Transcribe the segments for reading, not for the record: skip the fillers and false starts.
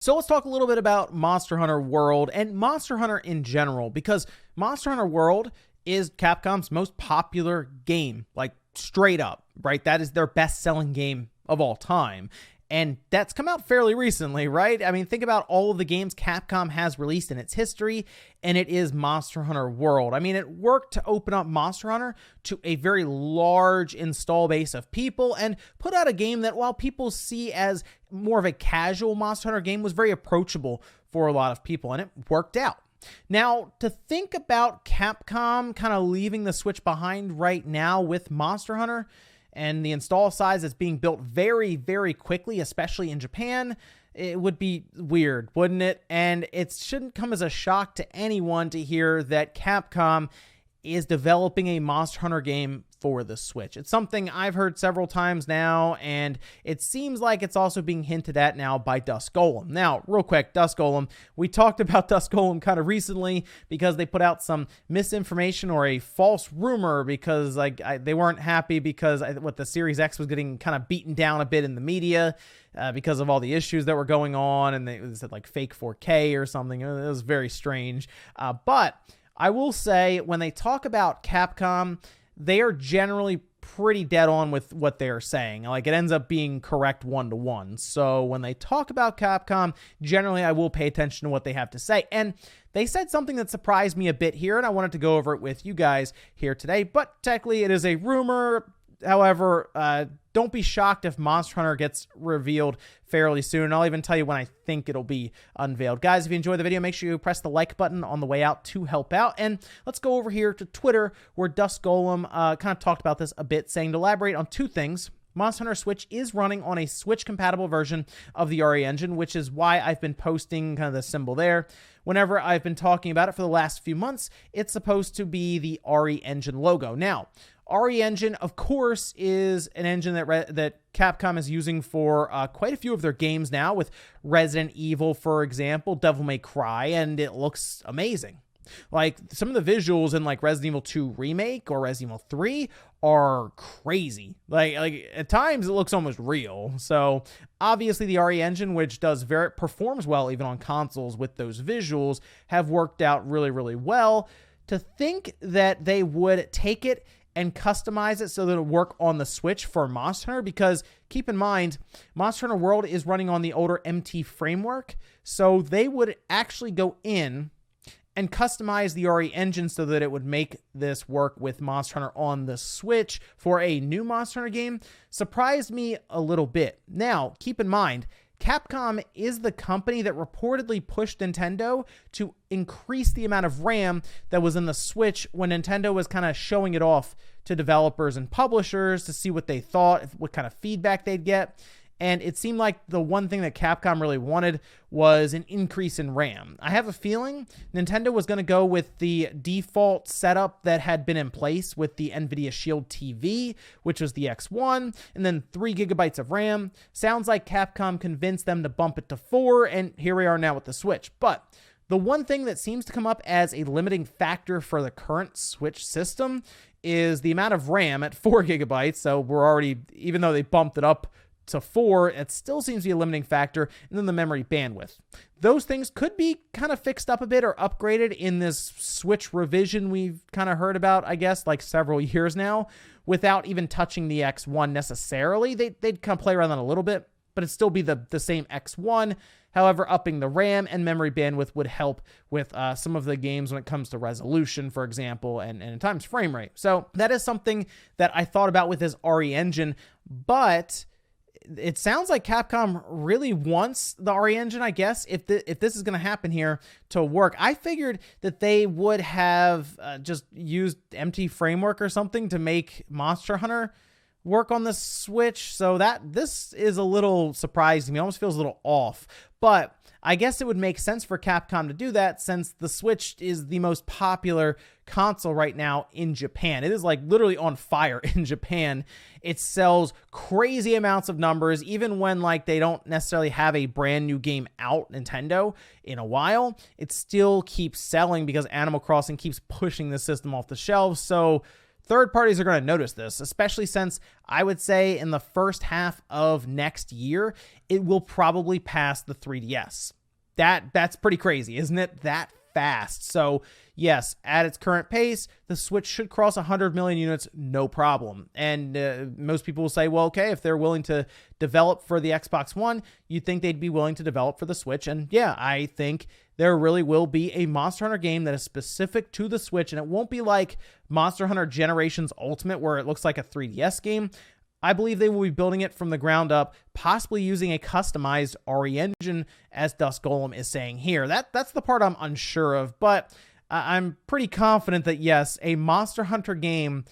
So let's talk a little bit about Monster Hunter World and Monster Hunter in general, because Monster Hunter World is Capcom's most popular game, like straight up, right? That is their best-selling game of all time. And that's come out fairly recently, right? I mean, think about all of the games Capcom has released in its history, and it is Monster Hunter World. I mean, it worked to open up Monster Hunter to a very large install base of people and put out a game that, while people see as more of a casual Monster Hunter game, was very approachable for a lot of people, and it worked out. Now, to think about Capcom kind of leaving the Switch behind right now with Monster Hunter, and the install size that's being built very, very quickly, especially in Japan, it would be weird, wouldn't it? And it shouldn't come as a shock to anyone to hear that Capcom is developing a Monster Hunter game for the Switch. It's something I've heard several times now, and it seems like it's also being hinted at now by Dust Golem. Now, real quick, Dust Golem, we talked about Dust Golem kind of recently because they put out some misinformation or a false rumor because they weren't happy because what the Series X was getting kind of beaten down a bit in the media because of all the issues that were going on, and it was like fake 4K or something. It was very strange. But I will say, when they talk about Capcom, they are generally pretty dead on with what they are saying. Like, it ends up being correct 1-to-1. So when they talk about Capcom, generally I will pay attention to what they have to say. And they said something that surprised me a bit here, and I wanted to go over it with you guys here today. But technically it is a rumor. However, don't be shocked if Monster Hunter gets revealed fairly soon. I'll even tell you when I think it'll be unveiled. Guys, if you enjoyed the video, make sure you press the like button on the way out to help out. And let's go over here to Twitter, where Dust Golem kind of talked about this a bit, saying to elaborate on two things. Monster Hunter Switch is running on a Switch-compatible version of the RE engine, which is why I've been posting kind of the symbol there. Whenever I've been talking about it for the last few months, it's supposed to be the RE engine logo. Now, RE Engine, of course, is an engine that Capcom is using for quite a few of their games now, with Resident Evil, for example, Devil May Cry, and it looks amazing. Like, some of the visuals in like Resident Evil 2 Remake or Resident Evil 3 are crazy. Like at times it looks almost real. So obviously the RE engine, which performs well even on consoles with those visuals, have worked out really, really well. To think that they would take it and customize it so that it'll work on the Switch for Monster Hunter, because keep in mind, Monster Hunter World is running on the older MT framework, so they would actually go in and customize the RE engine so that it would make this work with Monster Hunter on the Switch for a new Monster Hunter game surprised me a little bit. Now, keep in mind, Capcom is the company that reportedly pushed Nintendo to increase the amount of RAM that was in the Switch when Nintendo was kind of showing it off to developers and publishers to see what they thought, what kind of feedback they'd get. And it seemed like the one thing that Capcom really wanted was an increase in RAM. I have a feeling Nintendo was going to go with the default setup that had been in place with the NVIDIA Shield TV, which was the X1, and then 3 gigabytes of RAM. Sounds like Capcom convinced them to bump it to 4, and here we are now with the Switch. But the one thing that seems to come up as a limiting factor for the current Switch system is the amount of RAM at 4 gigabytes. So we're already, even though they bumped it up to 4, it still seems to be a limiting factor, and then the memory bandwidth. Those things could be kind of fixed up a bit or upgraded in this Switch revision we've kind of heard about, I guess, like several years now, without even touching the X1 necessarily. They'd kind of play around that a little bit, but it'd still be the same X1. However, upping the RAM and memory bandwidth would help with some of the games when it comes to resolution, for example, and at times frame rate. So that is something that I thought about with this RE engine, but it sounds like Capcom really wants the RE engine, I guess, if this is going to happen here, to work. I figured that they would have just used MT framework or something to make Monster Hunter work on the Switch, so that this is a little surprising. It almost feels a little off, but I guess it would make sense for Capcom to do that since the Switch is the most popular console right now in Japan. It is like literally on fire in Japan. It sells crazy amounts of numbers, even when like they don't necessarily have a brand new game out, Nintendo, in a while. It still keeps selling because Animal Crossing keeps pushing the system off the shelves. So third parties are going to notice this, especially since I would say in the first half of next year, it will probably pass the 3DS. That's pretty crazy, isn't it? That fast. So yes, at its current pace, the Switch should cross 100 million units, no problem. And most people will say, well, okay, if they're willing to develop for the Xbox One, you'd think they'd be willing to develop for the Switch. And yeah, I think there really will be a Monster Hunter game that is specific to the Switch, and it won't be like Monster Hunter Generations Ultimate, where it looks like a 3DS game. I believe they will be building it from the ground up, possibly using a customized RE engine, as Dust Golem is saying here. That's the part I'm unsure of, but I'm pretty confident that, yes, a Monster Hunter game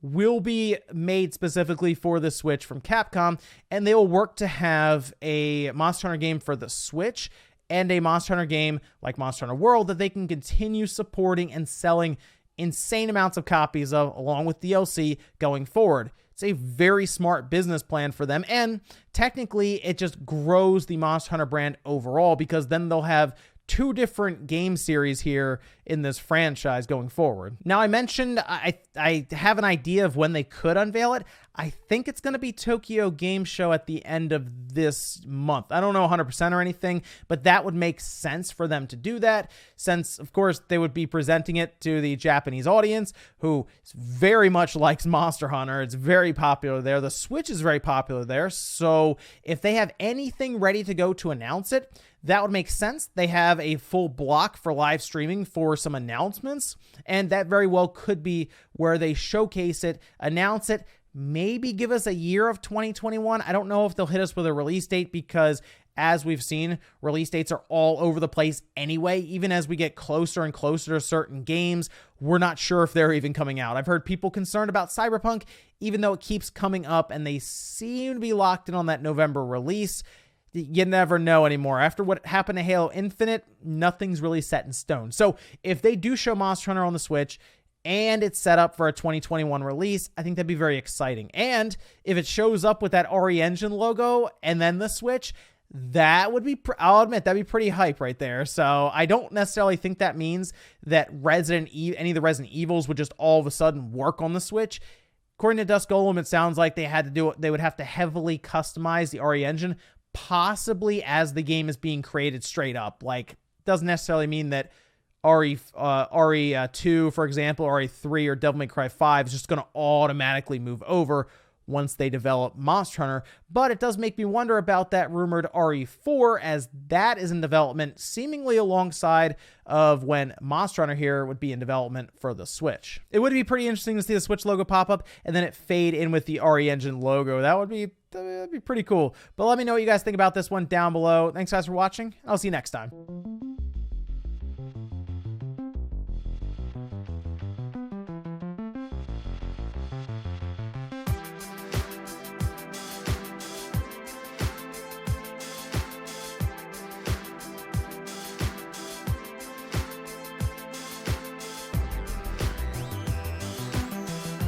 will be made specifically for the Switch from Capcom, and they will work to have a Monster Hunter game for the Switch and a Monster Hunter game like Monster Hunter World that they can continue supporting and selling insane amounts of copies of, along with DLC, going forward. It's a very smart business plan for them, and technically it just grows the Monster Hunter brand overall, because then they'll have two different game series here in this franchise going forward. Now, I mentioned I have an idea of when they could unveil it. I think it's going to be Tokyo Game Show at the end of this month. I don't know 100% or anything, but that would make sense for them to do that, since, of course, they would be presenting it to the Japanese audience, who very much likes Monster Hunter. It's very popular there. The Switch is very popular there. So if they have anything ready to go to announce it, that would make sense. They have a full block for live streaming for some announcements, and that very well could be where they showcase it, announce it, maybe give us a year of 2021. I don't know if they'll hit us with a release date, because as we've seen, release dates are all over the place anyway. Even as we get closer and closer to certain games, we're not sure if they're even coming out. I've heard people concerned about Cyberpunk, even though it keeps coming up and they seem to be locked in on that November release. You never know anymore. After what happened to Halo Infinite, nothing's really set in stone. So if they do show Monster Hunter on the Switch and it's set up for a 2021 release, I think that'd be very exciting. And if it shows up with that RE Engine logo and then the Switch, that would be, I'll admit, that'd be pretty hype right there. So I don't necessarily think that means that any of the Resident Evils would just all of a sudden work on the Switch. According to Dust Golem, it sounds like they would have to heavily customize the RE Engine, possibly as the game is being created straight up. Like, doesn't necessarily mean that RE2, for example, RE3 or Devil May Cry 5 is just going to automatically move over once they develop Monster Hunter. But it does make me wonder about that rumored RE4, as that is in development seemingly alongside of when Monster Hunter here would be in development for the Switch. It would be pretty interesting to see the Switch logo pop up and then it fade in with the RE Engine logo. That'd be pretty cool. But let me know what you guys think about this one down below. Thanks guys for watching. I'll see you next time.